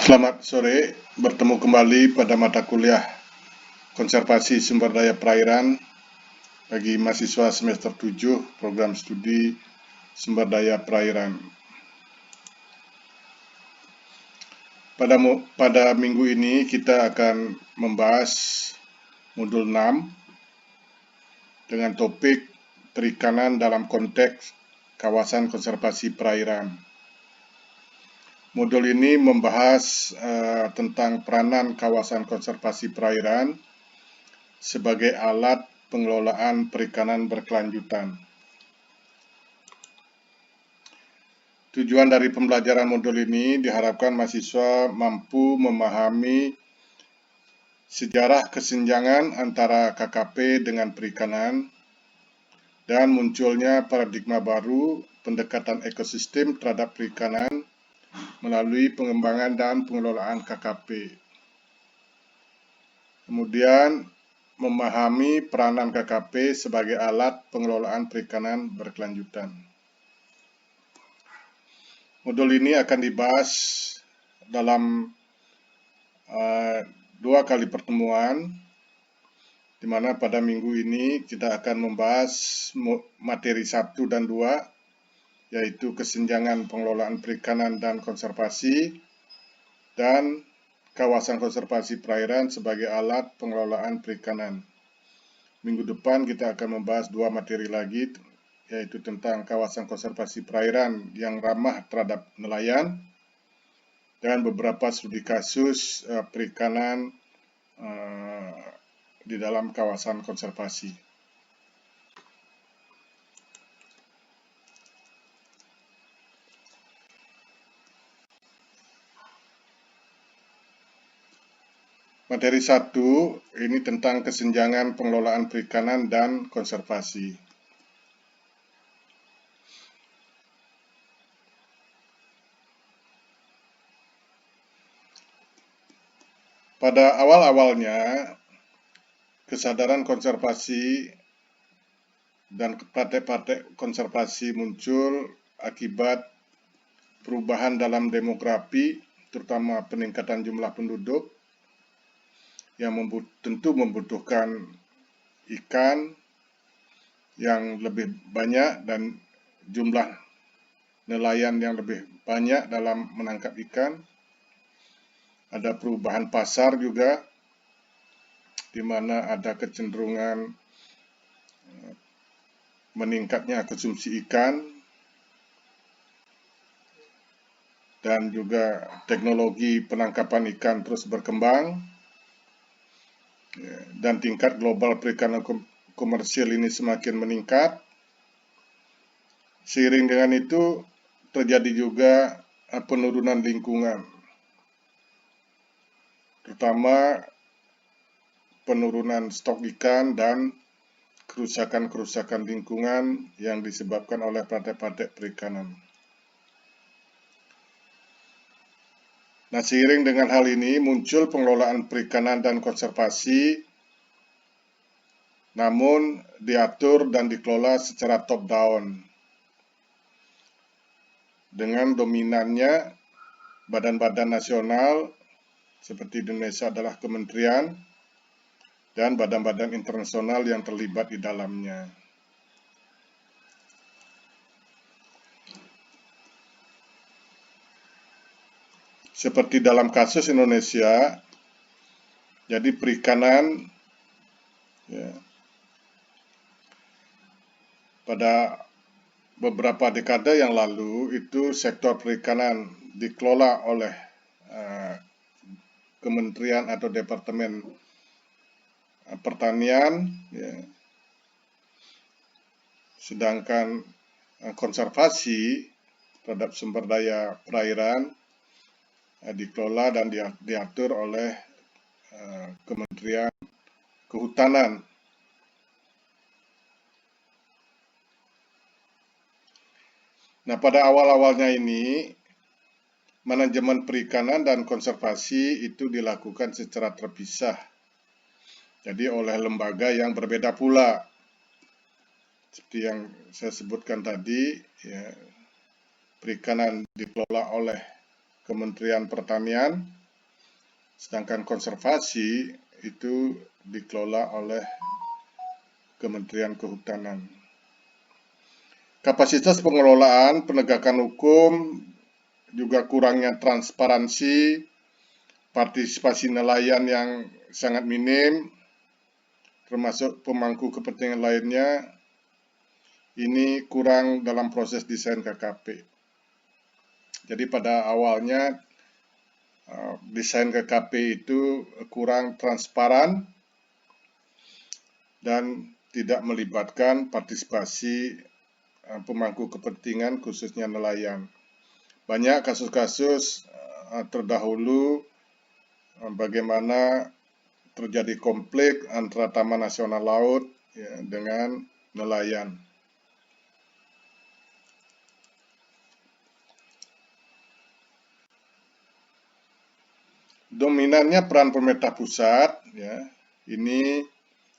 Selamat sore, bertemu kembali pada mata kuliah Konservasi Sumber Daya Perairan bagi mahasiswa semester 7 program studi Sumber Daya Perairan. Pada minggu ini kita akan membahas modul 6 dengan topik perikanan dalam konteks kawasan konservasi perairan. Modul ini membahas tentang peranan kawasan konservasi perairan sebagai alat pengelolaan perikanan berkelanjutan. Tujuan dari pembelajaran modul ini diharapkan mahasiswa mampu memahami sejarah kesenjangan antara KKP dengan perikanan dan munculnya paradigma baru pendekatan ekosistem terhadap perikanan melalui pengembangan dan pengelolaan KKP. Kemudian, memahami peranan KKP sebagai alat pengelolaan perikanan berkelanjutan. Modul ini akan dibahas dalam 2 kali pertemuan, di mana pada minggu ini kita akan membahas materi 1 dan 2, yaitu kesenjangan pengelolaan perikanan dan konservasi, dan kawasan konservasi perairan sebagai alat pengelolaan perikanan. Minggu depan kita akan membahas 2 materi lagi, yaitu tentang kawasan konservasi perairan yang ramah terhadap nelayan dan beberapa studi kasus perikanan di dalam kawasan konservasi. Materi 1 ini tentang kesenjangan pengelolaan perikanan dan konservasi. Pada awal-awalnya, kesadaran konservasi dan praktek-praktek konservasi muncul akibat perubahan dalam demografi, terutama peningkatan jumlah penduduk, yang tentu membutuhkan ikan yang lebih banyak dan jumlah nelayan yang lebih banyak dalam menangkap ikan. Ada perubahan pasar juga, di mana ada kecenderungan meningkatnya konsumsi ikan, dan juga teknologi penangkapan ikan terus berkembang, dan tingkat global perikanan komersil ini semakin meningkat. Seiring dengan itu terjadi juga penurunan lingkungan, terutama penurunan stok ikan dan kerusakan-kerusakan lingkungan yang disebabkan oleh praktek-praktek perikanan. Nah, seiring dengan hal ini muncul pengelolaan perikanan dan konservasi, namun diatur dan dikelola secara top-down, dengan dominannya badan-badan nasional seperti di Indonesia adalah kementerian dan badan-badan internasional yang terlibat di dalamnya. Seperti dalam kasus Indonesia, jadi perikanan pada beberapa dekade yang lalu itu sektor perikanan dikelola oleh kementerian atau departemen pertanian, sedangkan konservasi terhadap sumber daya perairan dikelola dan diatur oleh Kementerian Kehutanan. Nah, pada awal-awalnya ini, manajemen perikanan dan konservasi itu dilakukan secara terpisah, jadi oleh lembaga yang berbeda pula. Seperti yang saya sebutkan tadi, perikanan dikelola oleh Kementerian Pertanian, sedangkan konservasi itu dikelola oleh Kementerian Kehutanan. Kapasitas pengelolaan, penegakan hukum, juga kurangnya transparansi, partisipasi nelayan yang sangat minim, termasuk pemangku kepentingan lainnya, ini kurang dalam proses desain KKP. Jadi pada awalnya desain KKP itu kurang transparan dan tidak melibatkan partisipasi pemangku kepentingan khususnya nelayan. Banyak kasus-kasus terdahulu bagaimana terjadi konflik antara Taman Nasional Laut dengan nelayan. Dominannya peran pemerintah pusat, ini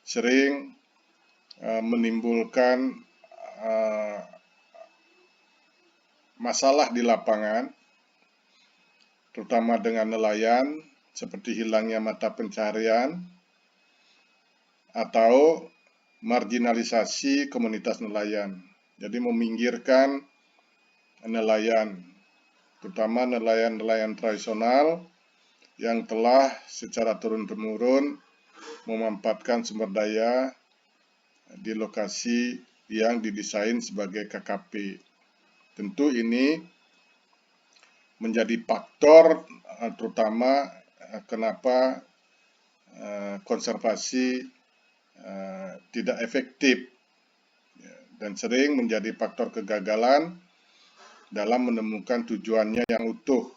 sering menimbulkan masalah di lapangan, terutama dengan nelayan, seperti hilangnya mata pencaharian atau marginalisasi komunitas nelayan. Jadi meminggirkan nelayan, terutama nelayan-nelayan tradisional yang telah secara turun-temurun memanfaatkan sumber daya di lokasi yang didesain sebagai KKP. Tentu ini menjadi faktor terutama kenapa konservasi tidak efektif dan sering menjadi faktor kegagalan dalam menemukan tujuannya yang utuh,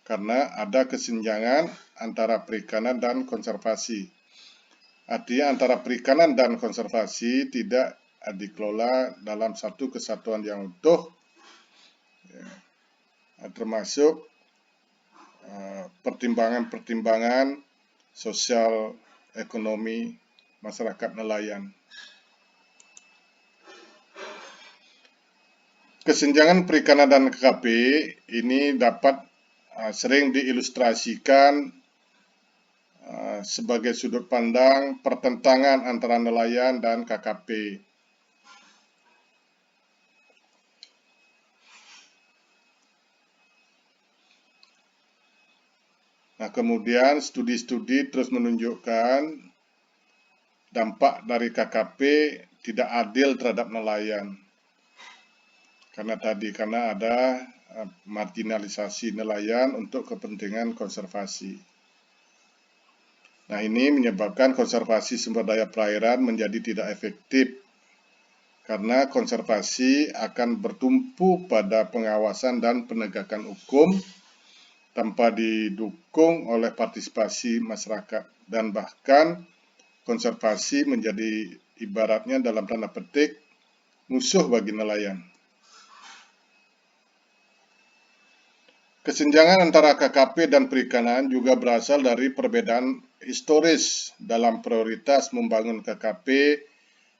karena ada kesenjangan antara perikanan dan konservasi. Artinya antara perikanan dan konservasi tidak dikelola dalam satu kesatuan yang utuh, termasuk pertimbangan-pertimbangan sosial ekonomi masyarakat nelayan. Kesenjangan perikanan dan KKP ini dapat sering diilustrasikan sebagai sudut pandang pertentangan antara nelayan dan KKP. Nah, kemudian studi-studi terus menunjukkan dampak dari KKP tidak adil terhadap nelayan. Karena ada marginalisasi nelayan untuk kepentingan konservasi. Nah, ini menyebabkan konservasi sumber daya perairan menjadi tidak efektif, karena konservasi akan bertumpu pada pengawasan dan penegakan hukum tanpa didukung oleh partisipasi masyarakat, dan bahkan konservasi menjadi ibaratnya dalam tanda petik musuh bagi nelayan. Kesenjangan antara KKP dan perikanan juga berasal dari perbedaan historis dalam prioritas membangun KKP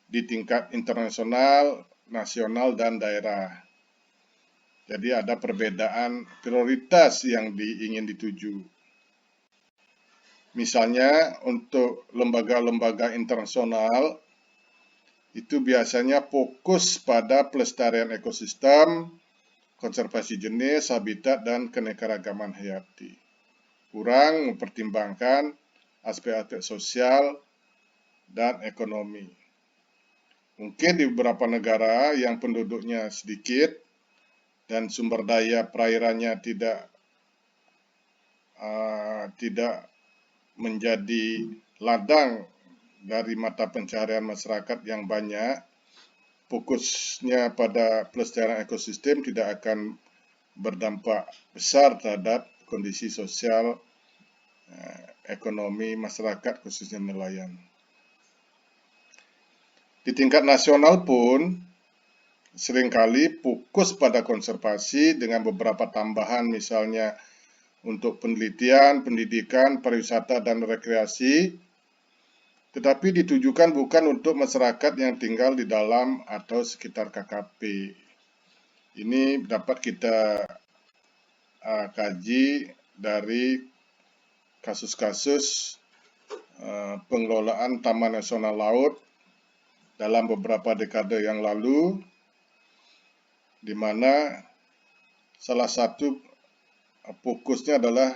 di tingkat internasional, nasional, dan daerah. Jadi ada perbedaan prioritas yang ingin dituju. Misalnya untuk lembaga-lembaga internasional itu biasanya fokus pada pelestarian ekosistem, konservasi jenis, habitat, dan keanekaragaman hayati. Kurang mempertimbangkan aspek-aspek sosial dan ekonomi. Mungkin di beberapa negara yang penduduknya sedikit dan sumber daya perairannya tidak menjadi ladang dari mata pencaharian masyarakat yang banyak, fokusnya pada pelestarian ekosistem tidak akan berdampak besar terhadap kondisi sosial ekonomi masyarakat khususnya nelayan. Di tingkat nasional pun seringkali fokus pada konservasi dengan beberapa tambahan, misalnya untuk penelitian, pendidikan, pariwisata, dan rekreasi, tetapi ditujukan bukan untuk masyarakat yang tinggal di dalam atau sekitar KKP. Ini dapat kita kaji dari kasus-kasus pengelolaan Taman Nasional Laut dalam beberapa dekade yang lalu, di mana salah satu fokusnya adalah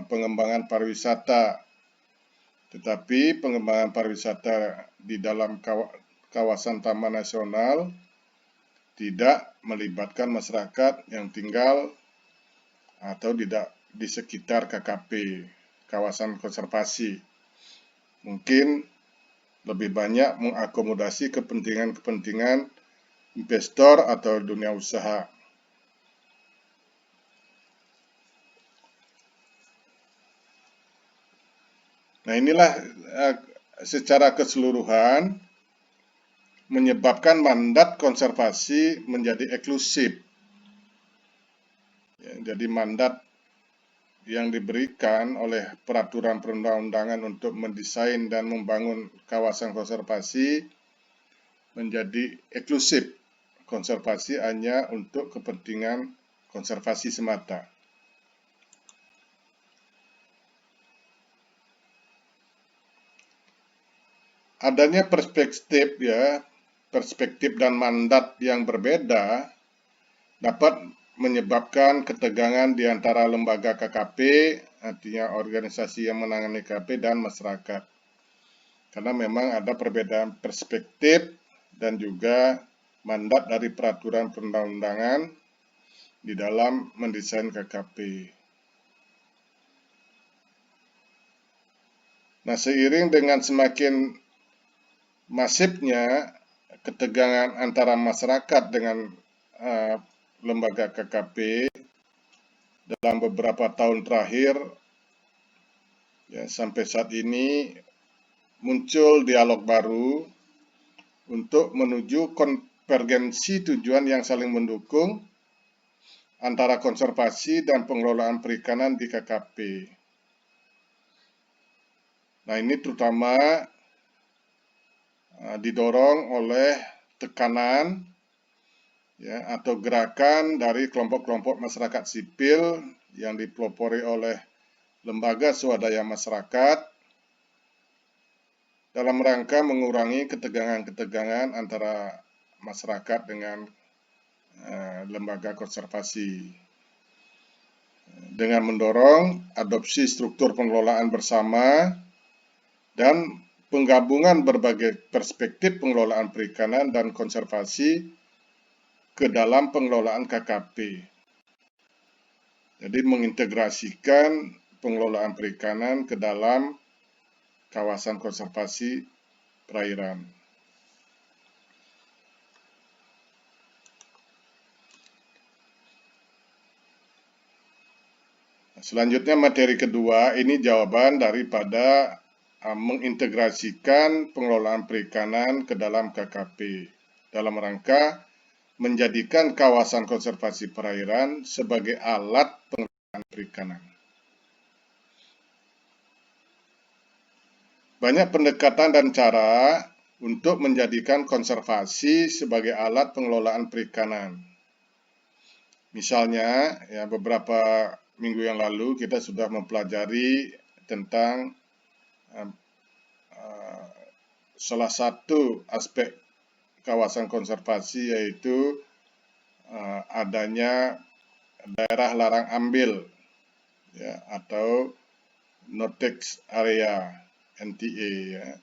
pengembangan pariwisata. Tetapi pengembangan pariwisata di dalam kawasan Taman Nasional tidak melibatkan masyarakat yang tinggal atau tidak di sekitar KKP, kawasan konservasi. Mungkin lebih banyak mengakomodasi kepentingan-kepentingan investor atau dunia usaha. Nah, inilah secara keseluruhan menyebabkan mandat konservasi menjadi eksklusif. Jadi mandat yang diberikan oleh peraturan perundang-undangan untuk mendesain dan membangun kawasan konservasi menjadi eksklusif. Konservasi hanya untuk kepentingan konservasi semata. Adanya perspektif dan mandat yang berbeda dapat menyebabkan ketegangan di antara lembaga KKP, artinya organisasi yang menangani KKP, dan masyarakat. Karena memang ada perbedaan perspektif dan juga mandat dari peraturan perundang-undangan di dalam mendesain KKP. Nah, seiring dengan semakin masifnya ketegangan antara masyarakat dengan lembaga KKP dalam beberapa tahun terakhir, sampai saat ini muncul dialog baru untuk menuju konvergensi tujuan yang saling mendukung antara konservasi dan pengelolaan perikanan di KKP. Nah, ini terutama didorong oleh tekanan atau gerakan dari kelompok-kelompok masyarakat sipil yang dipelopori oleh lembaga swadaya masyarakat dalam rangka mengurangi ketegangan-ketegangan antara masyarakat dengan lembaga konservasi dengan mendorong adopsi struktur pengelolaan bersama dan penggabungan berbagai perspektif pengelolaan perikanan dan konservasi ke dalam pengelolaan KKP. Jadi mengintegrasikan pengelolaan perikanan ke dalam kawasan konservasi perairan. Selanjutnya materi kedua, ini jawaban daripada mengintegrasikan pengelolaan perikanan ke dalam KKP dalam rangka menjadikan kawasan konservasi perairan sebagai alat pengelolaan perikanan. Banyak pendekatan dan cara untuk menjadikan konservasi sebagai alat pengelolaan perikanan. Misalnya, beberapa minggu yang lalu kita sudah mempelajari tentang salah satu aspek kawasan konservasi, yaitu adanya daerah larang ambil atau no-take area NTA.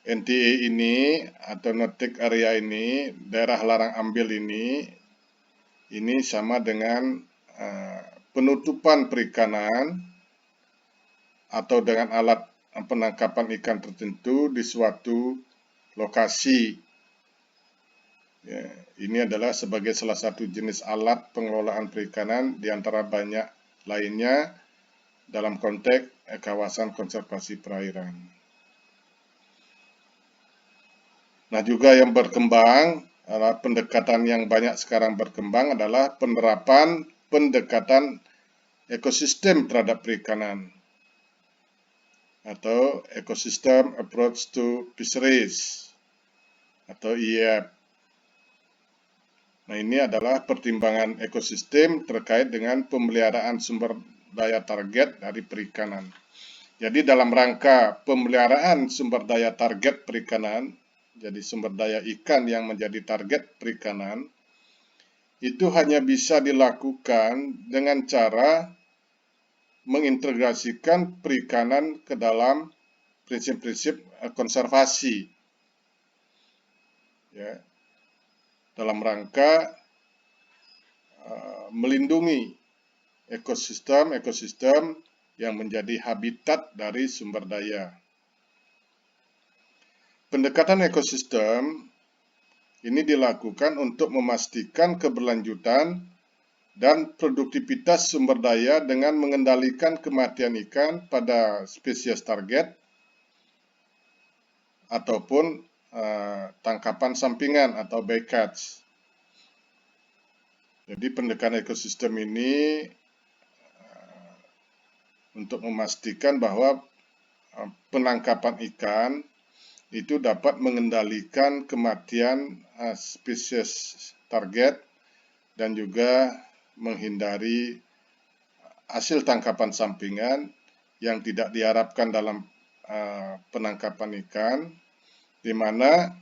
NTA ini atau no-take area ini, daerah larang ambil ini sama dengan penutupan perikanan atau dengan alat penangkapan ikan tertentu di suatu lokasi. Ini adalah sebagai salah satu jenis alat pengelolaan perikanan di antara banyak lainnya dalam konteks kawasan konservasi perairan. Nah, juga yang berkembang, pendekatan yang banyak sekarang berkembang adalah penerapan pendekatan ekosistem terhadap perikanan atau Ecosystem Approach to Fisheries atau EAF. Nah, ini adalah pertimbangan ekosistem terkait dengan pemeliharaan sumber daya target dari perikanan. Jadi dalam rangka pemeliharaan sumber daya target perikanan, jadi sumber daya ikan yang menjadi target perikanan, itu hanya bisa dilakukan dengan cara mengintegrasikan perikanan ke dalam prinsip-prinsip konservasi, ya, dalam rangka melindungi ekosistem yang menjadi habitat dari sumber daya. Pendekatan ekosistem ini dilakukan untuk memastikan keberlanjutan dan produktivitas sumber daya dengan mengendalikan kematian ikan pada spesies target ataupun tangkapan sampingan atau bycatch. Jadi pendekatan ekosistem ini untuk memastikan bahwa penangkapan ikan itu dapat mengendalikan kematian spesies target dan juga menghindari hasil tangkapan sampingan yang tidak diharapkan dalam penangkapan ikan, di mana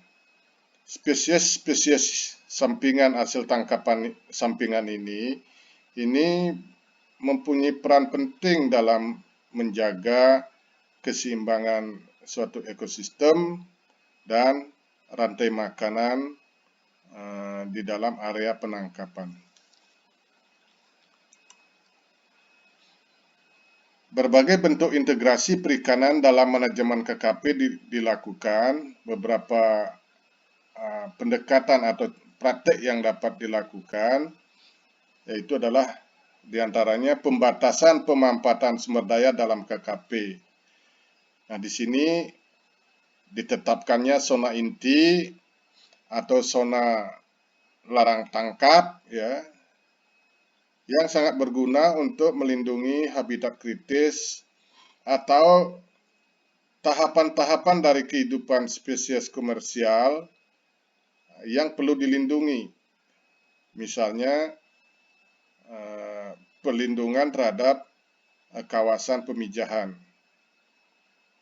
spesies-spesies sampingan hasil tangkapan sampingan ini mempunyai peran penting dalam menjaga keseimbangan suatu ekosistem dan rantai makanan di dalam area penangkapan. Berbagai bentuk integrasi perikanan dalam manajemen KKP dilakukan. Beberapa pendekatan atau praktek yang dapat dilakukan yaitu adalah diantaranya pembatasan pemanfaatan sumber daya dalam KKP. Nah, di sini ditetapkannya zona inti atau zona larang tangkap, ya, yang sangat berguna untuk melindungi habitat kritis atau tahapan-tahapan dari kehidupan spesies komersial yang perlu dilindungi. Misalnya perlindungan terhadap kawasan pemijahan.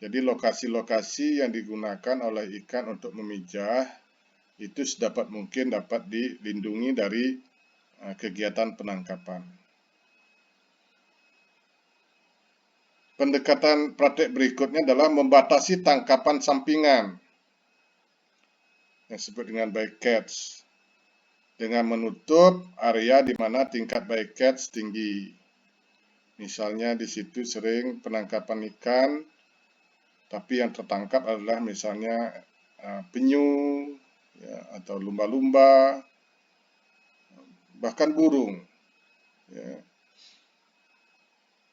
Jadi lokasi-lokasi yang digunakan oleh ikan untuk memijah itu sedapat mungkin dapat dilindungi dari kegiatan penangkapan. Pendekatan praktek berikutnya adalah membatasi tangkapan sampingan yang disebut dengan bycatch dengan menutup area di mana tingkat bycatch tinggi. Misalnya di situ sering penangkapan ikan, tapi yang tertangkap adalah misalnya penyu, ya, atau lumba-lumba, bahkan burung. Ya.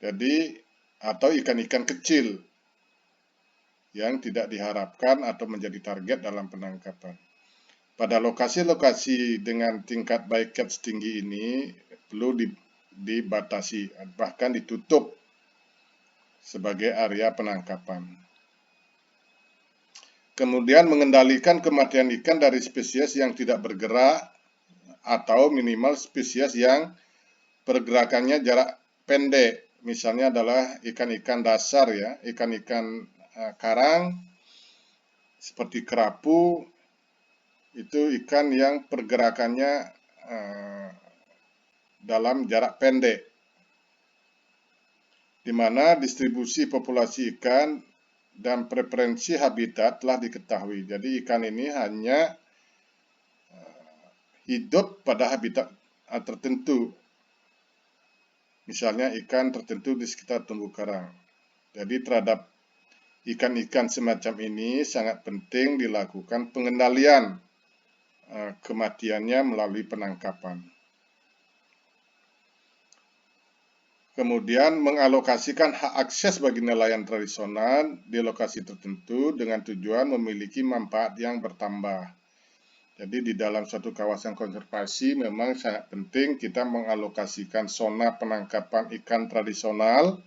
Jadi atau ikan-ikan kecil yang tidak diharapkan atau menjadi target dalam penangkapan. Pada lokasi-lokasi dengan tingkat bycatch tinggi ini perlu dibatasi, bahkan ditutup sebagai area penangkapan. Kemudian mengendalikan kematian ikan dari spesies yang tidak bergerak atau minimal spesies yang pergerakannya jarak pendek. Misalnya adalah ikan-ikan dasar, ya, ikan-ikan karang seperti kerapu, itu ikan yang pergerakannya dalam jarak pendek, di mana distribusi populasi ikan dan preferensi habitat telah diketahui. Jadi ikan ini hanya hidup pada habitat tertentu. Misalnya ikan tertentu di sekitar terumbu karang. Jadi terhadap ikan-ikan semacam ini sangat penting dilakukan pengendalian kematiannya melalui penangkapan. Kemudian mengalokasikan hak akses bagi nelayan tradisional di lokasi tertentu dengan tujuan memiliki manfaat yang bertambah. Jadi di dalam suatu kawasan konservasi memang sangat penting kita mengalokasikan zona penangkapan ikan tradisional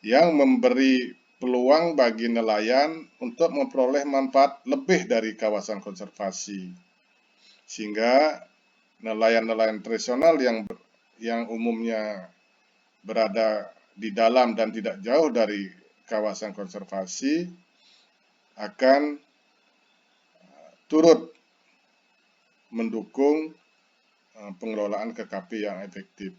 yang memberi peluang bagi nelayan untuk memperoleh manfaat lebih dari kawasan konservasi. Sehingga nelayan-nelayan tradisional yang umumnya berada di dalam dan tidak jauh dari kawasan konservasi akan turut mendukung pengelolaan KKP yang efektif.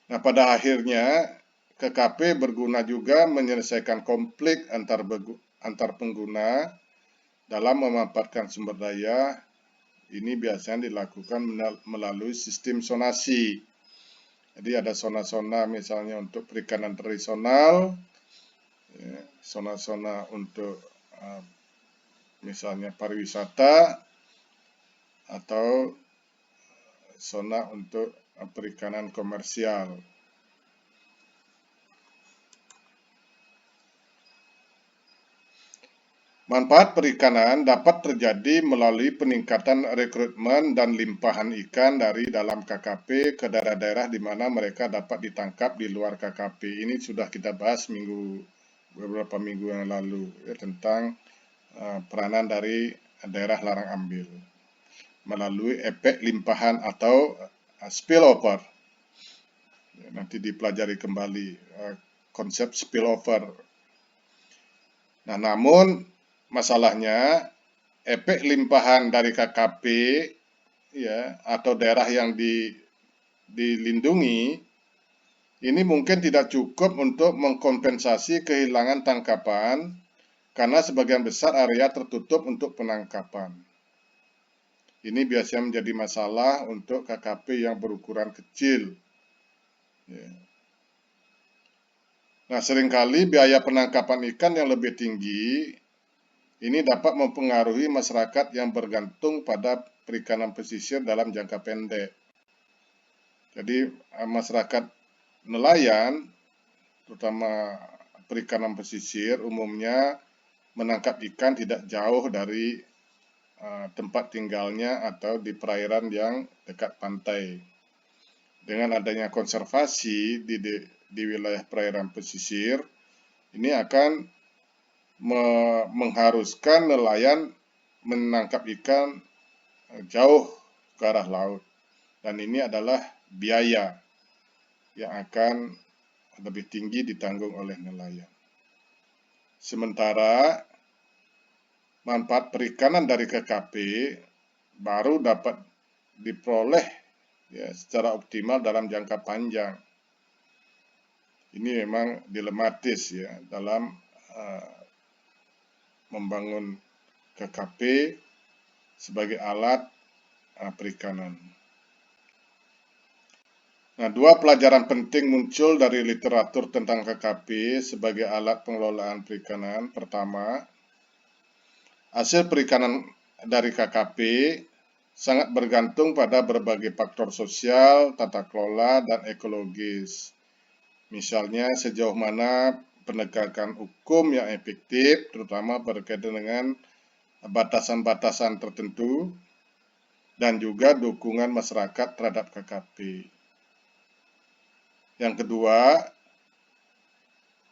Nah, pada akhirnya KKP berguna juga menyelesaikan konflik antar pengguna dalam memanfaatkan sumber daya. Ini biasanya dilakukan melalui sistem zonasi. Jadi ada zona-zona misalnya untuk perikanan tradisional, zona-zona untuk misalnya pariwisata, atau zona untuk perikanan komersial. Manfaat perikanan dapat terjadi melalui peningkatan rekrutmen dan limpahan ikan dari dalam KKP ke daerah-daerah di mana mereka dapat ditangkap di luar KKP. Ini sudah kita bahas beberapa minggu yang lalu tentang peranan dari daerah larang ambil melalui efek limpahan atau spillover. Nanti dipelajari kembali konsep spillover. Nah, namun masalahnya efek limpahan dari KKP atau daerah yang dilindungi ini mungkin tidak cukup untuk mengkompensasi kehilangan tangkapan karena sebagian besar area tertutup untuk penangkapan. Ini biasanya menjadi masalah untuk KKP yang berukuran kecil. Nah, seringkali biaya penangkapan ikan yang lebih tinggi ini dapat mempengaruhi masyarakat yang bergantung pada perikanan pesisir dalam jangka pendek. Jadi masyarakat nelayan, terutama perikanan pesisir, umumnya menangkap ikan tidak jauh dari tempat tinggalnya atau di perairan yang dekat pantai. Dengan adanya konservasi di wilayah perairan pesisir, ini akan mengharuskan nelayan menangkap ikan jauh ke arah laut. Dan ini adalah biaya yang akan lebih tinggi ditanggung oleh nelayan. Sementara manfaat perikanan dari KKP baru dapat diperoleh secara optimal dalam jangka panjang. Ini memang dilematis dalam membangun KKP sebagai alat perikanan. Nah, dua pelajaran penting muncul dari literatur tentang KKP sebagai alat pengelolaan perikanan. Pertama, hasil perikanan dari KKP sangat bergantung pada berbagai faktor sosial, tata kelola, dan ekologis. Misalnya sejauh mana penegakan hukum yang efektif, terutama berkaitan dengan batasan-batasan tertentu, dan juga dukungan masyarakat terhadap KKP. Yang kedua,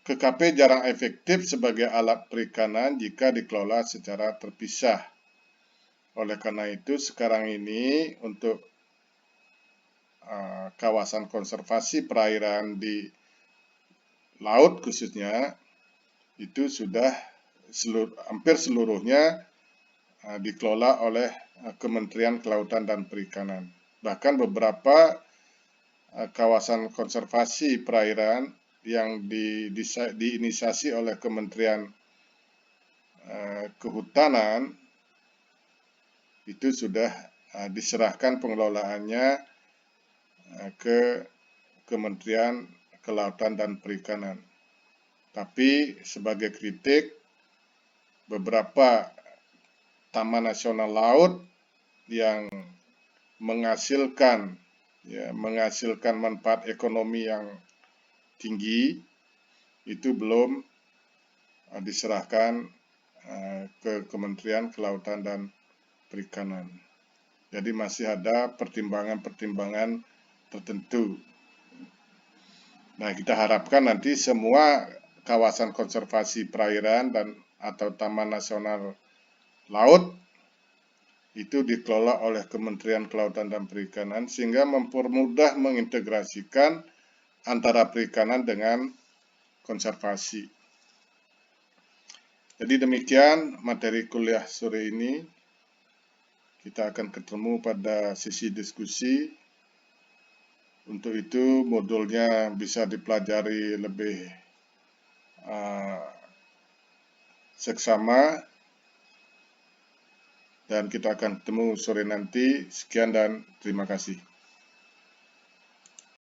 KKP jarang efektif sebagai alat perikanan jika dikelola secara terpisah. Oleh karena itu, sekarang ini untuk kawasan konservasi perairan di laut khususnya, itu sudah hampir seluruhnya dikelola oleh Kementerian Kelautan dan Perikanan. Bahkan beberapa kawasan konservasi perairan yang diinisiasi oleh Kementerian Kehutanan itu sudah diserahkan pengelolaannya ke Kementerian Kelautan dan Perikanan. Tapi sebagai kritik, beberapa taman nasional laut yang menghasilkan manfaat ekonomi yang tinggi itu belum diserahkan ke Kementerian Kelautan dan Perikanan. Jadi masih ada pertimbangan-pertimbangan tertentu. Nah, kita harapkan nanti semua kawasan konservasi perairan dan atau taman nasional laut itu dikelola oleh Kementerian Kelautan dan Perikanan sehingga mempermudah mengintegrasikan antara perikanan dengan konservasi. Jadi demikian materi kuliah sore ini. Kita akan ketemu pada sesi diskusi. Untuk itu modulnya bisa dipelajari lebih seksama. Dan kita akan ketemu sore nanti. Sekian dan terima kasih.